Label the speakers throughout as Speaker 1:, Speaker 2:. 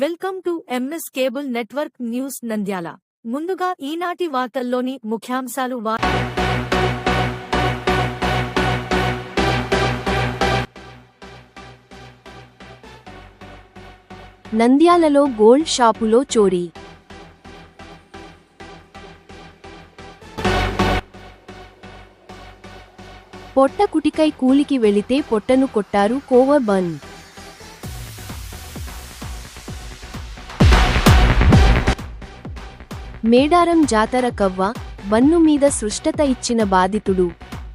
Speaker 1: Welcome to MS cable network news Nandyal. ముందుగా ఈనాటి వార్తల్లోని ముఖ్యాంశాలు.
Speaker 2: నంద్యాలలో గోల్డ్ షాపులో చోరీ. పొట్ట కుటికై కూలికి వెళితే పొట్టను కొట్టారు కోవ బంద్. మేడారం జాతర కవ్వ బన్ను మీద సృష్టత ఇచ్చిన బాధితుడు.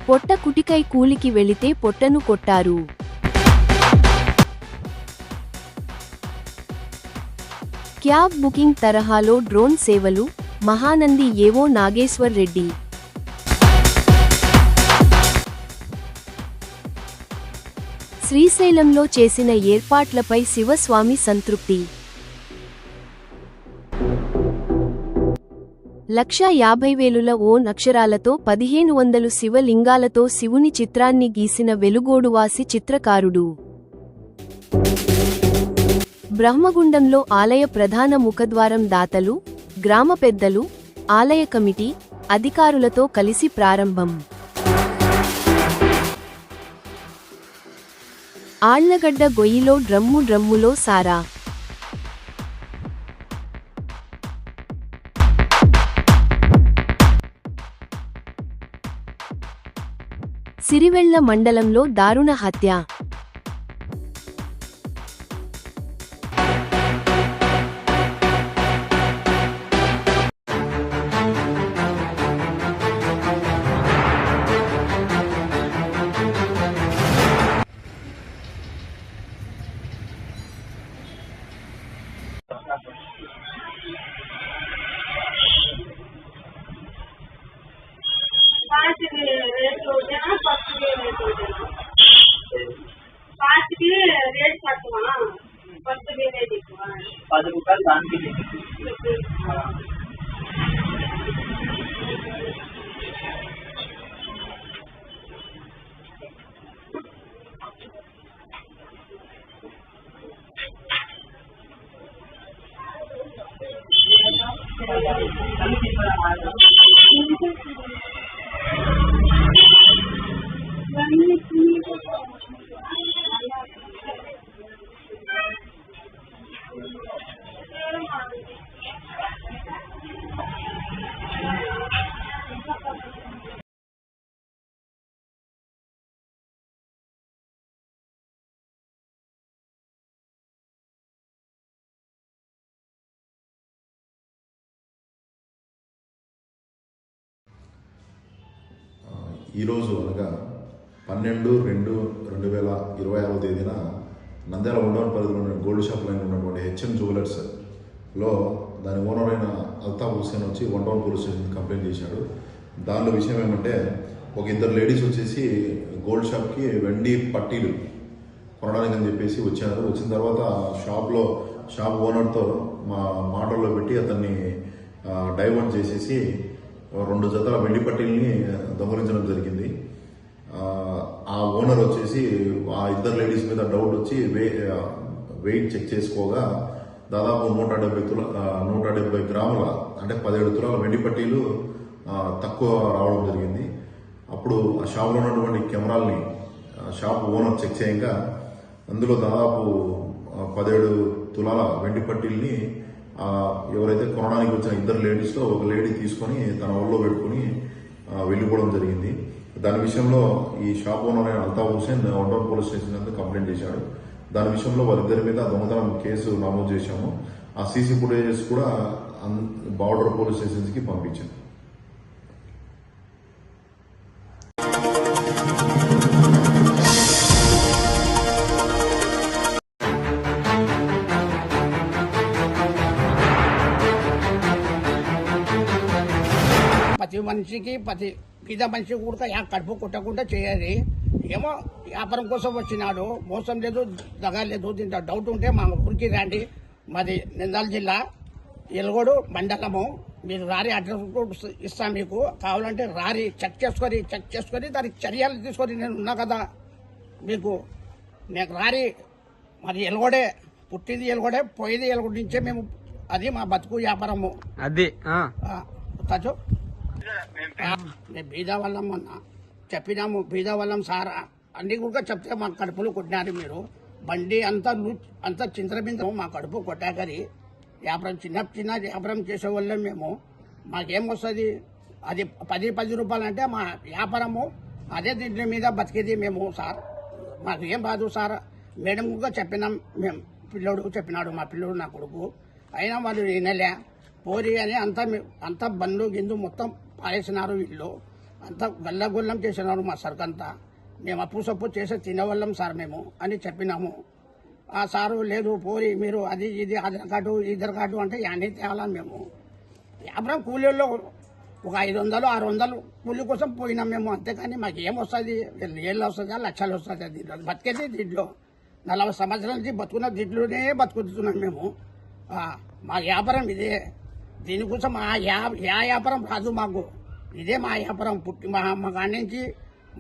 Speaker 2: పొట్ట కుటికై కూలికి వెళితే పొట్టను కొట్టారు. క్యాబ్ బుకింగ్ తరహాలో డ్రోన్ సేవలు. మహానంది ఏవో నాగేశ్వర్ రెడ్డి. శ్రీశైలంలో చేసిన ఏర్పాట్లపై శివస్వామి సంతృప్తి. 1,50,000 ఓన్ అక్షరాలతో 1,500 శివలింగాలతో శివుని చిత్రాన్ని గీసిన వెలుగోడువాసి చిత్రకారుడు. బ్రహ్మగుండంలో ఆలయ ప్రధాన ముఖద్వారం దాతలు, గ్రామ పెద్దలు, ఆలయ కమిటీ, అధికారులతో కలిసి ప్రారంభం. ఆళ్లగడ్డ గొయ్యిలో డ్రమ్ములో సారా. సిరివెళ్ల మండలంలో దారుణ హత్య.
Speaker 3: ఈరోజు అనగా 12/2/2026 తేదీన నంద్యాల ఉండవన్ పరిధిలో గోల్డ్ షాప్ లైన్ ఉన్నటువంటి హెచ్ఎం జ్యువెలర్స్లో దాని ఓనర్ అయిన అల్తాఫ్ హుసేన్ వచ్చి ఉండవన్ పోలీస్ స్టేషన్ కంప్లైంట్ చేశాడు. దానిలో విషయం ఏమంటే, ఒక ఇద్దరు లేడీస్ వచ్చేసి గోల్డ్ షాప్కి వెండి పట్టీలు కొనడానికి అని చెప్పేసి వచ్చారు. వచ్చిన తర్వాత షాప్ ఓనర్తో మాటల్లో పెట్టి అతన్ని డైవర్ట్ చేసేసి 2 జతల వెండి పట్టీల్ని దొంగలించడం జరిగింది. ఆ ఓనర్ వచ్చేసి ఆ ఇద్దరు లేడీస్ మీద డౌట్ వచ్చి వెయిట్ చెక్ చేసుకోగా దాదాపు 170 గ్రాముల అంటే 17 తులాల వెండి పట్టీలు తక్కువ రావడం జరిగింది. అప్పుడు ఆ షాప్లో ఉన్నటువంటి కెమెరాల్ని షాప్ ఓనర్ చెక్ చేయగా అందులో దాదాపు 17 తులాల వెండి పట్టీల్ని ఎవరైతే కొనడానికి వచ్చిన ఇద్దరు లేడీస్లో ఒక లేడీ తీసుకొని తన ఒళ్ళో పెట్టుకుని వెళ్ళిపోవడం జరిగింది. దాని విషయంలో ఈ షాప్ ఓనర్ అయిన అల్తాఫ్ హుసేన్ ఉండవన్ పోలీస్ స్టేషన్ నందు కంప్లైంట్ చేశాడు. దాని విషయంలో వారిద్దరి మీద దొంగతనం కేసు నమోదు చేశాము. ఆ సీసీ ఫుటేజెస్ కూడా బార్డర్ పోలీస్ స్టేషన్స్కి పంపించాము.
Speaker 4: ప్రతి మనిషికి పేద మనిషి కూడా కడుపు కొట్టకుండా చేయాలి. ఏమో వ్యాపారం కోసం వచ్చినాడు, మోసం లేదు, దగా లేదు. దీంట్లో డౌట్ ఉంటే మా ఊరికి రండి. మాది నంద్యాల జిల్లా ఎల్గోడు మండలము. మీరు రారి అడ్రస్ ఇస్తాను మీకు. కావాలంటే రారి చెక్ చేసుకొని దానికి చర్యలు తీసుకొని నేను ఉన్నా కదా మీకు. నాకు రారి మరి ఎల్గోడే పుట్టింది ఎలుగొడే పోయేది ఎలుగుడించే మేము అది మా బతుకు వ్యాపారము
Speaker 5: అది
Speaker 4: తచ్చు మేము బీదా వాళ్ళం అన్న చెప్పినాము బీదా వాళ్ళం సార్ అన్ని కూడా చెప్తే మా కడుపులు కొట్టినారు మీరు బండి అంతా చింతరబిందం మా కడుపు కొట్టాకరి వ్యాపారం చిన్న వ్యాపారం చేసే వాళ్ళం మేము మాకేం వస్తుంది అది 10 రూపాయలు అంటే మా వ్యాపారము అదే దీంట్లో మీద బతికేది మేము సార్ మాకు ఏం రాదు సార్ మేడం కూడా చెప్పినాం మేము పిల్లోడు చెప్పినాడు మా పిల్లోడు నా కొడుకు అయినా వాళ్ళు వినలే పోరి అని అంతా బండ్లు గిందు మొత్తం పారేసినారు వీళ్ళు అంతా గల్లగొల్లం చేసినారు మా సరుకంతా మేము అప్పు సప్పు చేసి తినేవాళ్ళం సార్ మేము అని చెప్పినాము ఆ సారు లేదు పోరి మీరు అది ఇది ఆధార్ కార్డు అంటే అన్నీ తేవాలని మేము వ్యాపారం కూలీల్లో ఒక 500 600 కూలీ కోసం పోయినాం మేము అంతేకాని మాకు ఏం వస్తుంది ఏళ్ళు వస్తుందా లక్షలు వస్తుందా దీంట్లో బతికేది దీంట్లో 40 సంవత్సరాల నుంచి బతుకున్న దీంట్లోనే బతుకుతున్నాం మేము మా వ్యాపారం ఇదే దీనికోసం వ్యాపారం రాదు మాకు ఇదే మా వ్యాపారం పుట్టి మా కాడి నుంచి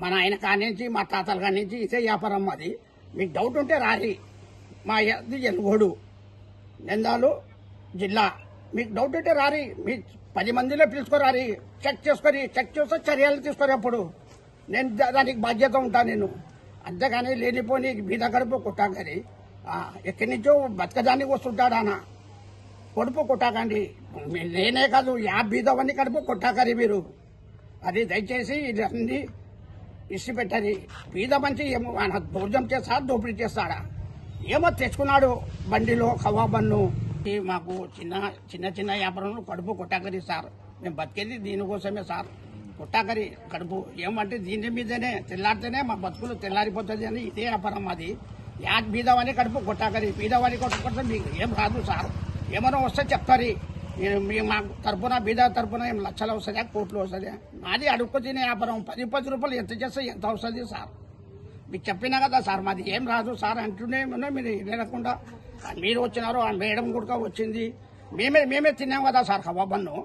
Speaker 4: మా నాయన కాడి నుంచి మా తాతల కాడి నుంచి ఇదే వ్యాపారం అది మీకు డౌట్ ఉంటే రారి మా ఎలుగోడు నంద్యాల జిల్లా మీకు డౌట్ ఉంటే రారి మీ 10 మందిలో పిలుచుకోరారి చెక్ చేస్తే చర్యలు తీసుకోరు అప్పుడు నేను దానికి బాధ్యత ఉంటాను నేను అంతేగాని లేనిపోని బీద కడుపు కొట్టాకరి ఎక్కడి నుంచో బతకడానికి వస్తుంటాడు అన్న కడుపు కొట్టాకండి నేనే కాదు బీదవన్నీ కడుపు కొట్టాకరి మీరు అది దయచేసి ఇదన్నీ ఇసి పెట్టాలి బీద మంచి ఏమో ఆయన దౌర్జం చేస్తాడా దోపిడీ చేస్తాడా ఏమో తెచ్చుకున్నాడు బండిలో కవాబన్ను మాకు చిన్న వ్యాపారంలో కడుపు కొట్టాకరి సార్ మేము బతికేది దీనికోసమే సార్ కొట్టాకరి కడుపు ఏమంటే దీని మీదనే తెల్లారితేనే మా బతుకులు తెల్లారిపోతుంది అని ఇదే వ్యాపారం అది బీదవాని కడుపు కొట్టాకరి బీదవాని కొట్టుకుంటే మీకు ఏం రాదు సార్ ఏమైనా వస్తే చెప్తారు మా తరపున బీద తరపున ఏం లక్షలు వస్తుందా కోట్లు వస్తుందా నాది అడుక్కు తినే వ్యాపారం 10 రూపాయలు ఎంత చేస్తే ఎంత వస్తుంది సార్ మీకు చెప్పినా కదా సార్ మాది ఏం రాదు సార్ అంటూనే మీరు వినకుండా మీరు వచ్చినారు ఆ మేడం కూడా వచ్చింది మేమే తిన్నాం కదా సార్ కబాబన్ను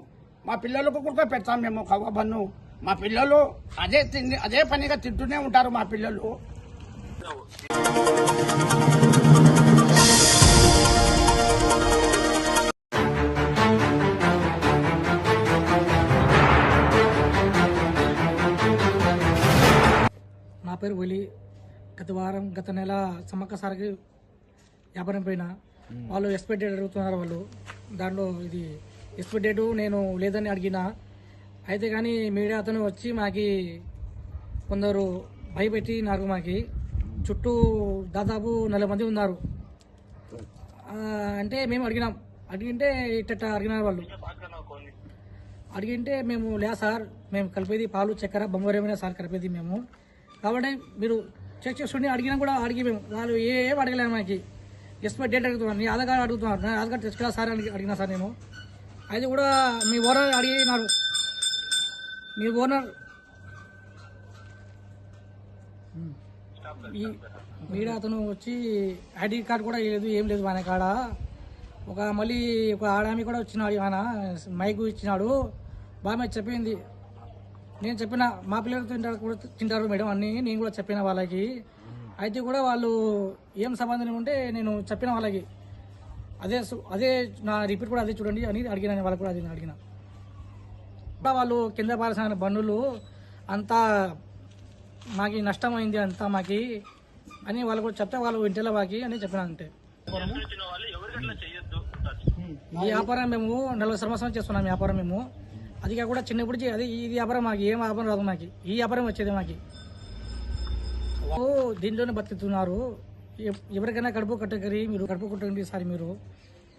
Speaker 4: మా పిల్లలకు కూడా పెడతాం మేము కబాబన్ను మా పిల్లలు అదే పనిగా తింటూనే ఉంటారు మా పిల్లలు
Speaker 6: నా పేరు ఒలి గత నెల సమ్మక్క సారికి వ్యాపారం పైన వాళ్ళు ఎక్స్పైరీ డేట్ అడుగుతున్నారు వాళ్ళు దాంట్లో ఇది ఎక్స్పైరీ డేటు నేను లేదని అడిగిన అయితే కానీ మీడియా అతను వచ్చి మాకి కొందరు భయపెట్టినారు మాకి చుట్టూ దాదాపు 40 మంది ఉన్నారు అంటే మేము అడిగింటే ఇట్ట అడిగినారు వాళ్ళు అడిగింటే మేము లేదు సార్ మేము కలిపేది పాలు చక్కెర బొమ్మరేమైనా సార్ కలిపేది మేము కాబట్టి మీరు చెక్ చేసుకుని అడిగినా కూడా అడిగి మేము వాళ్ళు ఏం అడగలేము మనకి ఎక్స్పైరీ డేట్ అడుగుతున్నారు నీ ఆధార్ కార్డు అడుగుతున్నారు నేను ఆధార్ కార్డు తెచ్చుకోవాలి సార్ అని అడిగినా సార్ నేను అయితే కూడా మీ ఓనర్ అడిగినారు మీ ఓనర్ ఈ మీడియా అతను వచ్చి ఐడి కార్డు కూడా లేదు ఏం లేదు ఆయన కాడ మళ్ళీ ఒక ఆడామి కూడా వచ్చినాడు ఆయన మైకు ఇచ్చినాడు బాగా చెప్పింది నేను చెప్పిన మా పిల్లలు తింటారు మేడం అన్నీ నేను కూడా చెప్పిన వాళ్ళకి అయితే కూడా వాళ్ళు ఏం సంబంధం ఉంటే నేను చెప్పిన వాళ్ళకి అదే నా రిపీట్ కూడా అదే చూడండి అని అడిగిన వాళ్ళకి కూడా అది అడిగిన వాళ్ళు కింద పారేసిన బండ్లు అంతా మాకు నష్టమైంది అంతా మాకి అని వాళ్ళు కూడా చెప్తే వాళ్ళు ఇంటిలో మాకి అని చెప్పిన అంటే ఈ వ్యాపారం మేము 40 సంవత్సరాలు చేస్తున్నాం వ్యాపారం మేము అది కాకుండా చిన్నప్పుడు అది ఇది వ్యాపారం మాకు ఏం వ్యాపారం రాదు మాకు ఈ వ్యాపారం వచ్చేది మాకు దీంట్లోనే బతుకుతున్నారు ఎవరికైనా కడుపు కట్టకరి మీరు కడుపు కట్టండి సార్ మీరు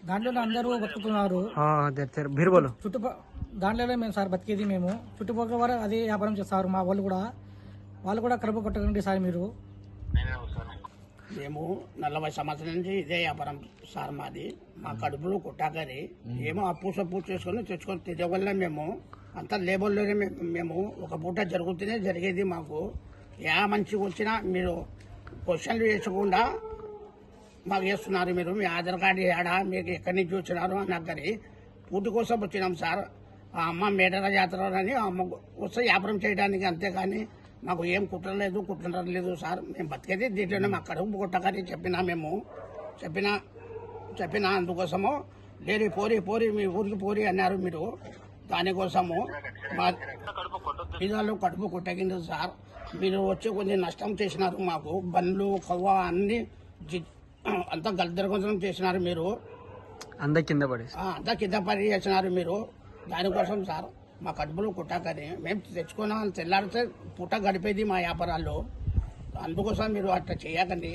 Speaker 6: దాంట్లోనే అందరూ బతుకుతున్నారు దాంట్లోనే మేము సార్ బతికేది మేము చుట్టుపక్కల వారు అదే వ్యాపారం చేస్తారు మా వాళ్ళు కూడా కడుపు కట్టకండి సార్ మీరు
Speaker 4: మేము 40 సంవత్సరాల నుంచి ఇదే వ్యాపారం సార్ మాది మా కడుపులో కొట్టాకరి ఏమో అప్పు సప్పు తెచ్చుకొని తిరగలే మేము అంతా లేబర్లోనే మేము ఒక పూట జరిగేది మాకు మంచిగా వచ్చినా మీరు క్వశ్చన్లు వేసకుండా మాకు వేస్తున్నారు మీరు మీ ఆధార్ కార్డు ఏడా మీకు ఎక్కడి నుంచి వచ్చినారు అని అక్కడి పూటి కోసం వచ్చినాం సార్ ఆ అమ్మ మేడల జాతర అని ఆ అమ్మ వస్తే వ్యాపారం చేయడానికి అంతేగాని మాకు ఏం కుట్రలేదు సార్ మేము బతికేది దీంట్లోనే మా కడుపు కొట్టకని చెప్పినా చెప్పిన అందుకోసము లేని పోరి మీ ఊరికి పోరి అన్నారు మీరు. దానికోసము మా పిల్లలు కడుపు కొట్టగింది సార్. మీరు వచ్చి కొంచెం నష్టం చేసినారు మాకు. బండ్లు కవ్వ అన్ని అంతా గల్దరగోళం చేసినారు మీరు. అంతా కింద పడి చేసినారు మీరు. దానికోసం సార్ మా కడుపులో కుట్టాకని మేము తెచ్చుకున్నాం. తెల్లారితే పుట్ట గడిపేది మా వ్యాపారాల్లో. అందుకోసం మీరు అట్లా చేయకండి.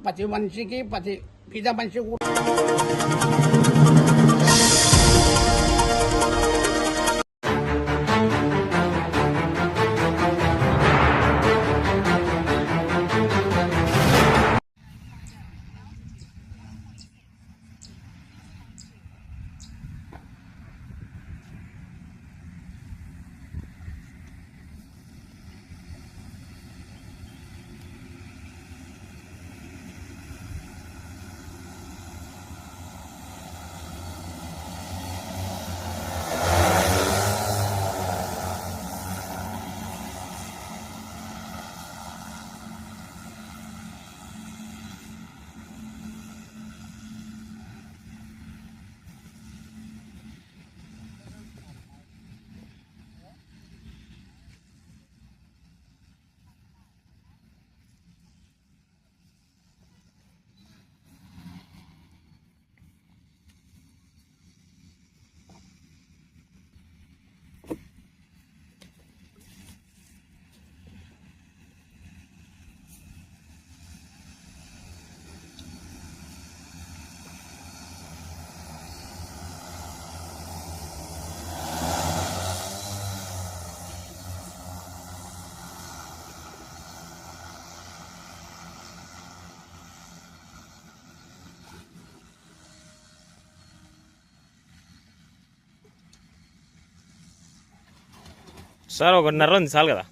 Speaker 4: ప్రతి మనిషికి ప్రతి పేద మనిషి
Speaker 5: సార్ 1.5 ఉంది చాలు కదా.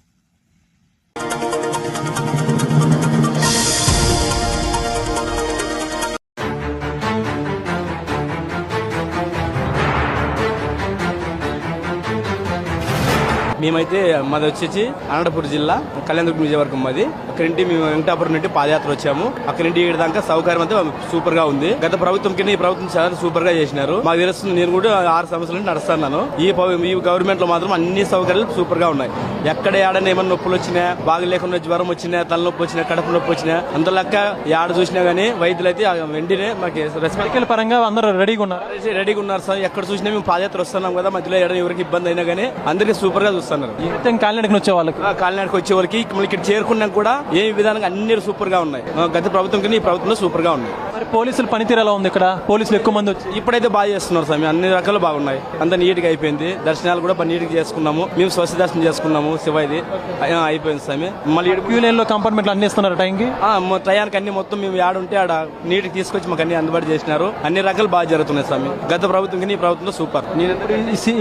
Speaker 7: మేమైతే మాది వచ్చేసి అనంతపురం జిల్లా కళ్యాణదుర్గం నియోజకవర్గం మాది. అక్కడి నుండి మేము వెంకటాపురం నుండి పాదయాత్ర వచ్చాము. అక్కడి నుండి ఇక్కడ దాకా సౌకర్యం అంతా సూపర్ గా ఉంది. గత ప్రభుత్వం కింద ఈ ప్రభుత్వం చాలా సూపర్ గా చేసినారు. మాకు తెలుస్తుంది, నేను కూడా 6 సంవత్సరాల నుండి నడుస్తున్నాను. ఈ గవర్నమెంట్ లో మాత్రం అన్ని సౌకర్యాలు సూపర్ గా ఉన్నాయి. ఎక్కడ ఏడన్నా ఏమన్నా నొప్పులు వచ్చినా, బాగా లేకుండా జ్వరం వచ్చినా, తలనొప్పి వచ్చినా, కడుపు నొప్పి వచ్చినా అంత లెక్క ఏడ చూసినా గానీ వైద్యులు అయితే వెంటనే మాకు
Speaker 8: మెడికల్ పరంగా అందరూ రెడీగా
Speaker 7: ఉన్నారు సార్. ఎక్కడ చూసినా మేము పాదయాత్ర వస్తున్నాం కదా, మధ్యలో ఎవరికి ఇబ్బంది అయినా గానీ అందరికీ సూపర్ గా చూస్తున్నారు.
Speaker 8: కాలినాడకి వచ్చే
Speaker 7: వాళ్ళకి మళ్ళీ ఇక్కడ చేరుకున్నాక కూడా ఏ విధానంగా అన్ని సూపర్ గా ఉన్నాయి. గత ప్రభుత్వం కన్నా ఈ ప్రభుత్వంలో సూపర్ గా ఉన్నాయి.
Speaker 8: మరి పోలీసులు పనితీరు ఎలా ఉంది? ఇక్కడ పోలీసులు ఎక్కువ మంది వచ్చి
Speaker 7: ఇప్పుడైతే బాగా చేస్తున్నారు స్వామి. అన్ని రకాలు బాగున్నాయి. అంత నీట్ గా అయిపోయింది. దర్శనాలు కూడా నీట్ గా చేసుకున్నాము. మేము స్వచ్ఛ దర్శనం చేసుకున్నాము. శివాయిది అయిపోయింది స్వామి. మళ్ళీ
Speaker 8: క్యూ లైన్ లో కంపార్ట్మెంట్లు అన్ని ఇస్తున్నారు టైంకి.
Speaker 7: టయానికి అన్ని మొత్తం మేము ఆడుంటే ఆడ నీట్ తీసుకొచ్చి మాకు అన్ని అందుబాటు చేసినారు. అన్ని రకాలు బాగా జరుగుతున్నాయి స్వామి. గత ప్రభుత్వం కన్నా ఈ ప్రభుత్వంలో సూపర్.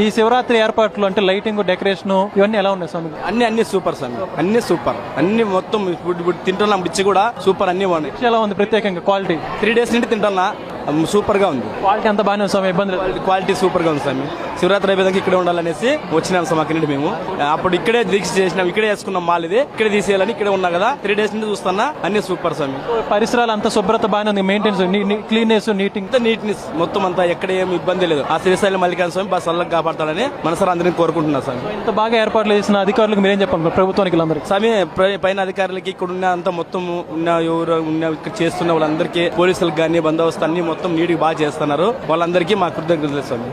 Speaker 8: ఈ శివరాత్రి ఏర్పాట్లు అంటే లైటింగ్, డెకరేషన్ ఇవన్నీ ఎలా ఉన్నాయి స్వామి?
Speaker 7: అన్ని సూపర్ స్వామి. అన్ని సూపర్. అన్ని మొత్తం ఇప్పుడు తింటున్నాం బిచ్చి కూడా సూపర్. అన్ని బాగున్నాయి.
Speaker 8: ఎలా ఉంది ప్రత్యేకంగా క్వాలిటీ?
Speaker 7: 3 days నుండి తింటున్నా సూపర్ గా ఉంది.
Speaker 8: క్వాలిటీ అంత బాగానే ఉంది స్వామి, ఇబ్బంది లేదు.
Speaker 7: క్వాలిటీ సూపర్ గా ఉంది స్వామి. శివరాత్రి అయిపోయాక ఇక్కడే ఉండాలనేసి వచ్చినాం స్వామి. అక్కడి నుండి మేము అప్పుడు ఇక్కడే దీక్ష చేసినాం. ఇక్కడే వేసుకున్నాం మాల్. ఇది ఇక్కడే తీసేయాలని ఇక్కడే ఉన్నా కదా. 3 days నుండి చూస్తున్నా. అన్ని సూపర్ స్వామి.
Speaker 8: పరిసరాలు అంతా శుభ్రత బాగానే ఉంది. మెయింటెనెన్స్, క్లీన్నెస్,
Speaker 7: నీట్నెస్ మొత్తం అంతా ఎక్కడ ఏమి ఇబ్బంది లేదు. ఆ శ్రీశైలం మల్లికార్జున స్వామి బాగా చల్లగా కాపాడతాడని మనసారి అందరినీ కోరుకుంటున్నా స్వామి.
Speaker 8: ఇంత బాగా ఏర్పాట్లు చేసిన అధికారులకు మీరేం చెప్పండి? ప్రభుత్వానికి అందరికీ
Speaker 7: స్వామి, పైన అధికారులకి ఇక్కడ ఉన్న అంతా మొత్తం ఉన్న ఎవరు ఉన్న ఇక్కడ చేస్తున్న వాళ్ళందరికీ, పోలీసులకు కానీ బందోబస్తు అన్ని మొత్తం నీట్గా బాగా చేస్తున్నారు. వాళ్ళందరికీ మా కృతజ్ఞతలు స్వామి.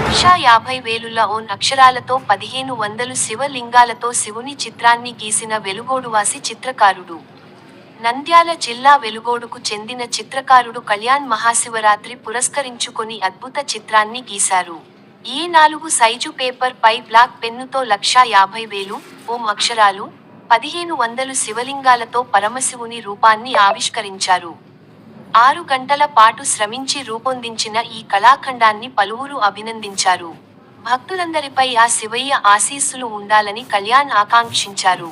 Speaker 2: లక్షా 50,000 ఓన్ అక్షరాలతో 1500 శివలింగాలతో శివుని చిత్రాన్ని గీసిన వెలుగోడువాసి చిత్రకారుడు. నంద్యాల జిల్లా వెలుగోడుకు చెందిన చిత్రకారుడు కళ్యాణ్ మహాశివరాత్రి పురస్కరించుకొని అద్భుత చిత్రాన్ని గీశారు. ఈ 4 సైజు పేపర్ పై బ్లాక్ పెన్నుతో 1,50,000 ఓం అక్షరాలు, 1500 శివలింగాలతో పరమశివుని రూపాన్ని ఆవిష్కరించారు. 6 గంటల పాటు శ్రమించి రూపొందించిన ఈ కళాఖండాన్ని పలువురు అభినందించారు. భక్తులందరిపై ఆ శివయ్య ఆశీస్సులు ఉండాలని కళ్యాణ్ ఆకాంక్షించారు.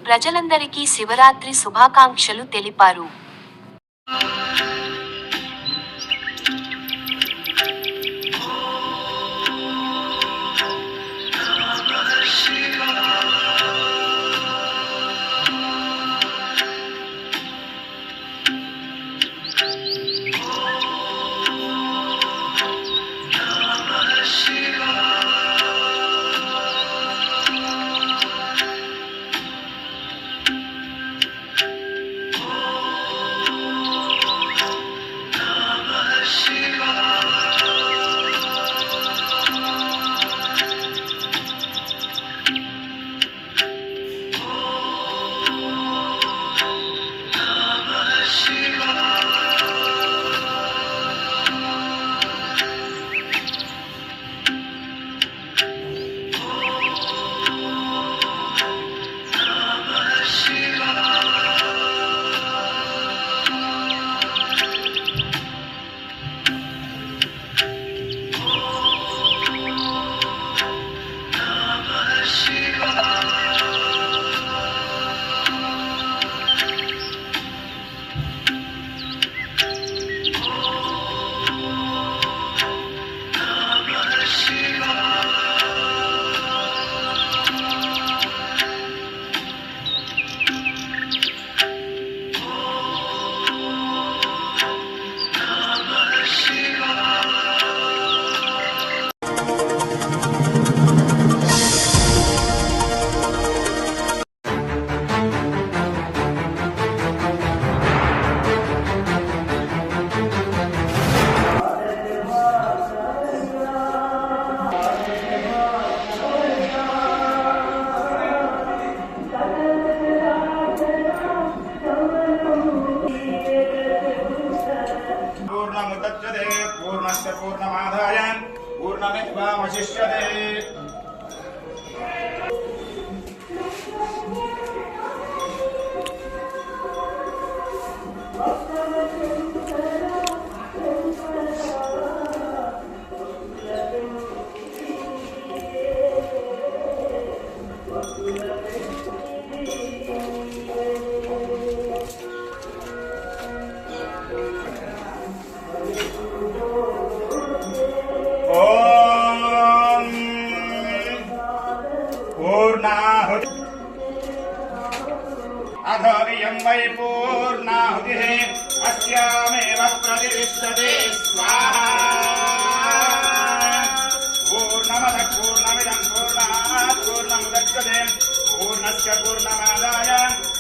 Speaker 2: ప్రజలందరికీ శివరాత్రి శుభాకాంక్షలు తెలిపారు.
Speaker 9: पूर्णमुदच्यते पूर्णस्य पूर्णमादाय पूर्णमेवावशिष्यते। अधोऽयं वै पूर्णाहुतिः अस्यामेव प्रतिष्ठते स्वाहा। पूर्णमदः पूर्णमिदं पूर्णात् पूर्णमुदच्यते पूर्णस्य पूर्णमादाय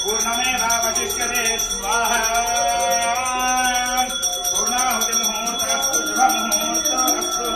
Speaker 9: पूर्णमेवावशिष्यते स्वाहा। पूर्णाहुतिमुहूर्तस्तु शुभमुहूर्तस्तु।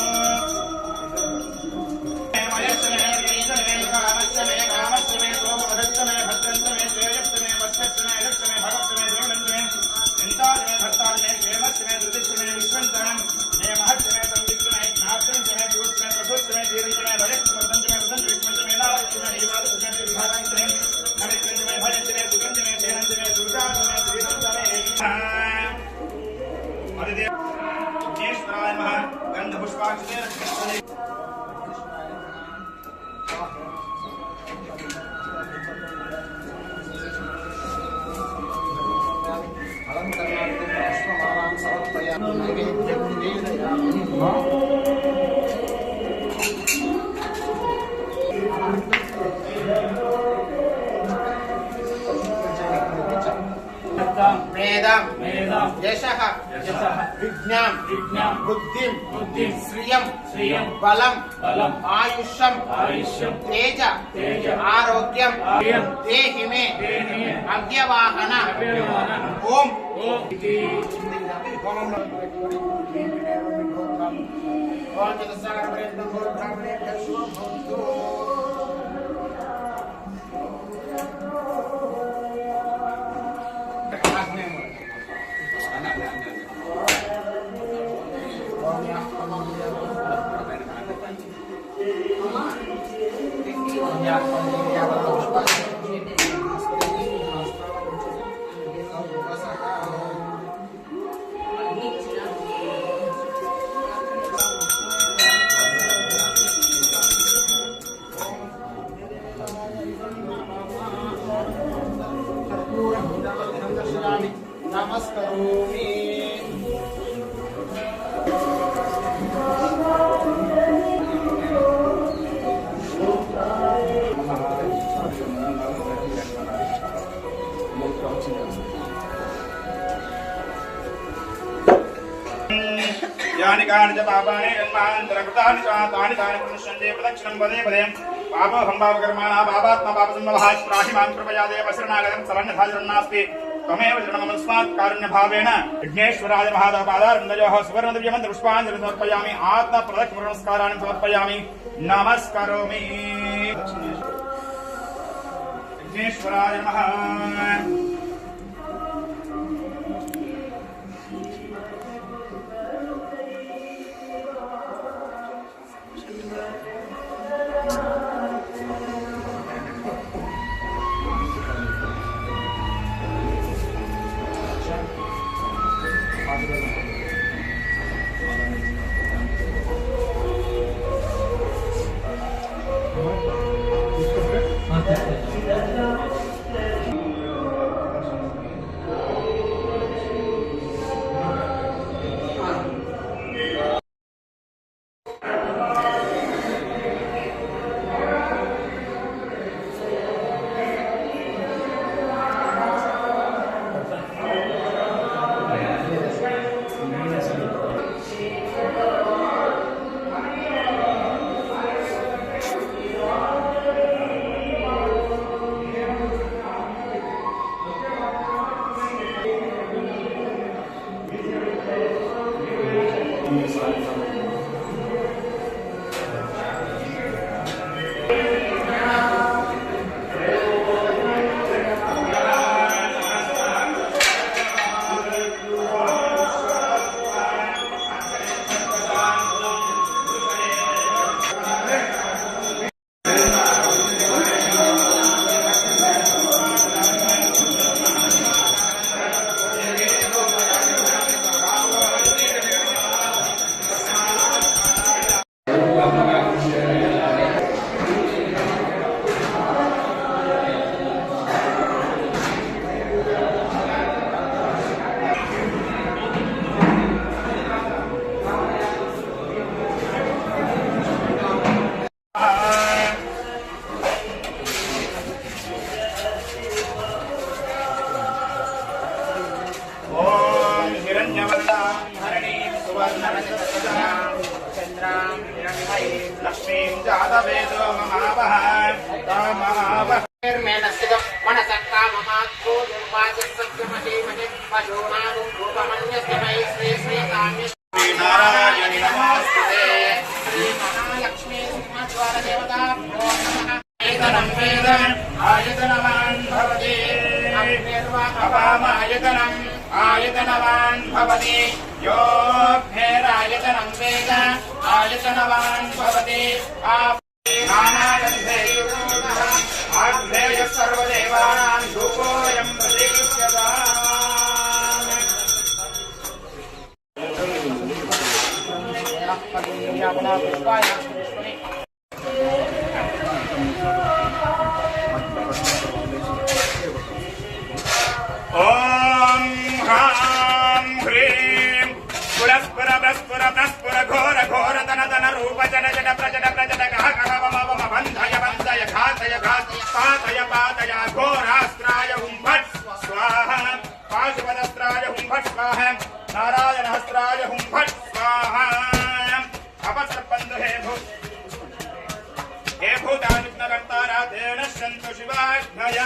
Speaker 9: वेदं यशः विज्ञां बुद्धिं श्रियं बलं आयुष्यं तेज आरोग्यं देहि मे अव्यवाहन ओम। नमस्करोमि। यानि कानि च पापानि जन्मान्तरकृतानि च तानि तानि प्रणश्यन्ते प्रदक्षिणं पदे पदे पापोऽहं पापकर्माणः पापात्मा पापसम्भवः त्राहि मां कृपया देव शरणागतं शरण्यथा शरण्नास्ति त्वमेव शरणमस्मात् कारुण्यभावेन। विघ्नेश्वराय महादेवपादारविन्दयोः सुवर्णदिव्यमन्त्रपुष्पाञ्जलिं समर्पयामि। आत्मप्रदक्षिणनमस्काराणि समर्पयामि। नमस्करोमि। विघ्नेश्वराय नमः। लक्ष्मीं जातवेदो ममावह तामावह नारायणि नमोस्तुते महालक्ष्मी सिंहद्वार देवता आयतनं वेद आयतनवान् भवति अपामायतनम् आयतनवान् भवति योऽभ्येरायतनं वेद आयतनवान् भवति नानागन्धैर्युक्तः आग्नेयः सर्वदेवानां धूपोऽयं प्रतीक्ष्यताम् ॐ ह्रां ह्रीं पुरस्पुर प्रस्पुर प्रस्पुर घोर घोर तन तन रूप जन जन प्रजन प्रजन कह कह मम मम बन्धय बन्धय घातय घातय पातय पातय घोरास्त्राय हुं फट् स्वाहा पाशुपदस्त्राय हुं फट् स्वाहा नारायणहस्त्राय हुं फट् स्वाहा अपसर्पन्तु हे भूतानुग्नकर्तारा तेन सन्तु शिवाज्ञय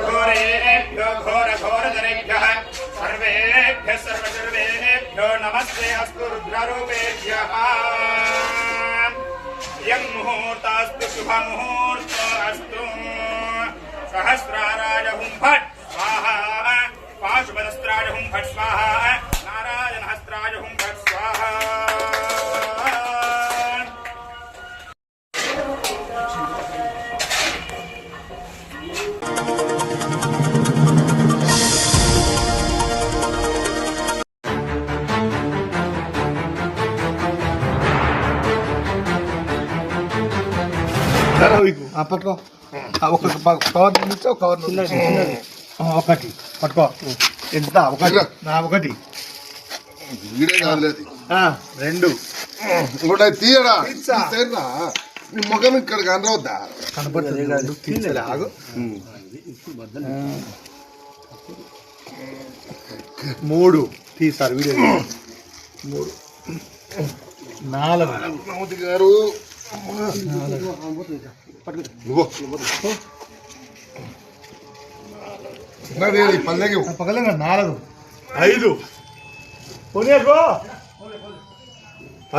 Speaker 9: घोरेभ्यो घोर घोरधरेभ्यः सर्वेभ्यः सर्वसर्वेभ्यो नमस्ते अस्तु रुद्ररूपेभ्यः यं मुहूर्तास्तु शुभमुहूर्तोऽस्तु सहस्राराय हुं फट् स्वाहा पाशुपदस्त्राय हुं फट् स्वाहा नारायणहस्त्राय हुं फट् स्वाहा
Speaker 10: పట్టుకో ఒక కవర్ నుంచి ఒక కవర్ ఒకటి పట్టుకో ఎంత ఒకటి ఒకటి
Speaker 3: వీడే కాదులేదు
Speaker 10: రెండు
Speaker 3: ఇంకోటి తీయడా నీ ముఖం ఇక్కడ కనరవద్దా
Speaker 10: కనపడుతుంది ఆగు మూడు తీసారు వీడియో మూడు నాలుగు
Speaker 3: మోదీ గారు
Speaker 10: పగలంగా నాలుగు ఐదు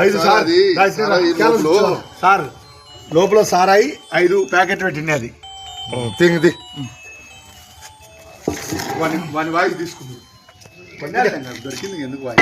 Speaker 10: ఐదు సార్ లోపల సారాయి 5 ప్యాకెట్ పెట్టింది అది
Speaker 3: తింగిది
Speaker 10: వాని వాయిస్ తీసుకుంది దొరికింది ఎందుకు వాయి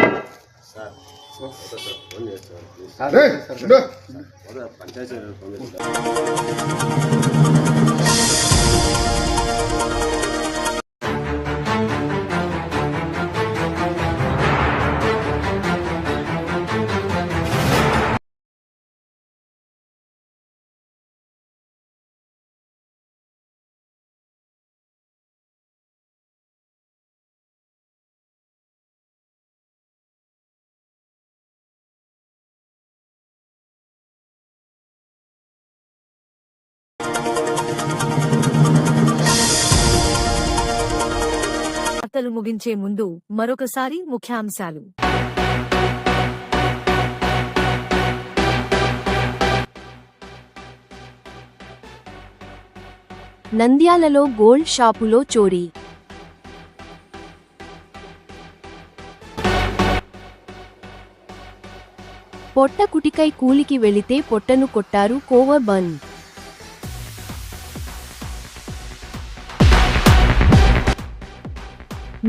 Speaker 1: వార్తలు ముగించే ముందు మరొకసారి ముఖ్యాంశాలు.
Speaker 2: నంద్యాలలో గోల్డ్ షాపులో చోరీ. పొట్ట కుటికై కూలికి వెళితే పొట్టను కొట్టారు కోవర్ బంద్.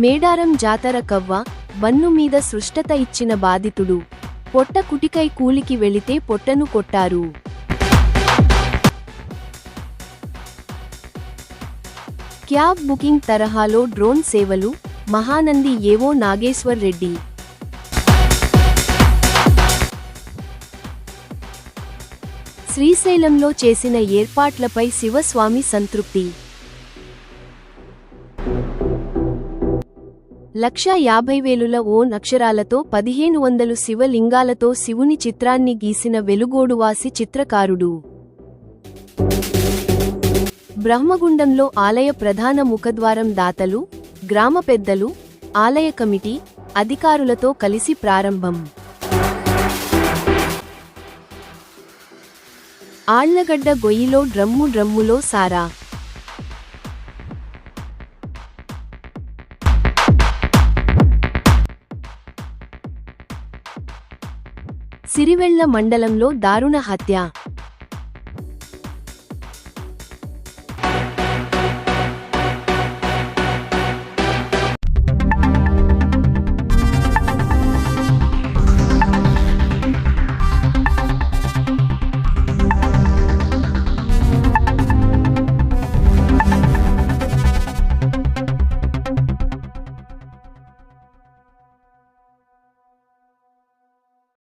Speaker 2: మేడారం జాతర కవ్వ బన్ను మీద సృష్టత ఇచ్చిన బాధితుడు. పొట్ట కుటికై కూలికి వెళితే పొట్టను కొట్టారు. క్యాబ్ బుకింగ్ తరహాలో డ్రోన్ సేవలు. మహానంది ఏవో నాగేశ్వర్ రెడ్డి. శ్రీశైలంలో చేసిన ఏర్పాట్లపై శివస్వామి సంతృప్తి. 1,50,000 ఓ అక్షరాలతో 1500 శివలింగాలతో శివుని చిత్రాన్ని గీసిన వెలుగోడువాసి చిత్రకారుడు. బ్రహ్మగుండంలో ఆలయ ప్రధాన ముఖద్వారం దాతలు, గ్రామ పెద్దలు, ఆలయ కమిటీ, అధికారులతో కలిసి ప్రారంభం. ఆళ్లగడ్డ గొయ్యిలో డ్రమ్ములో సారా. సిరివెళ్ల మండలంలో దారుణ హత్య.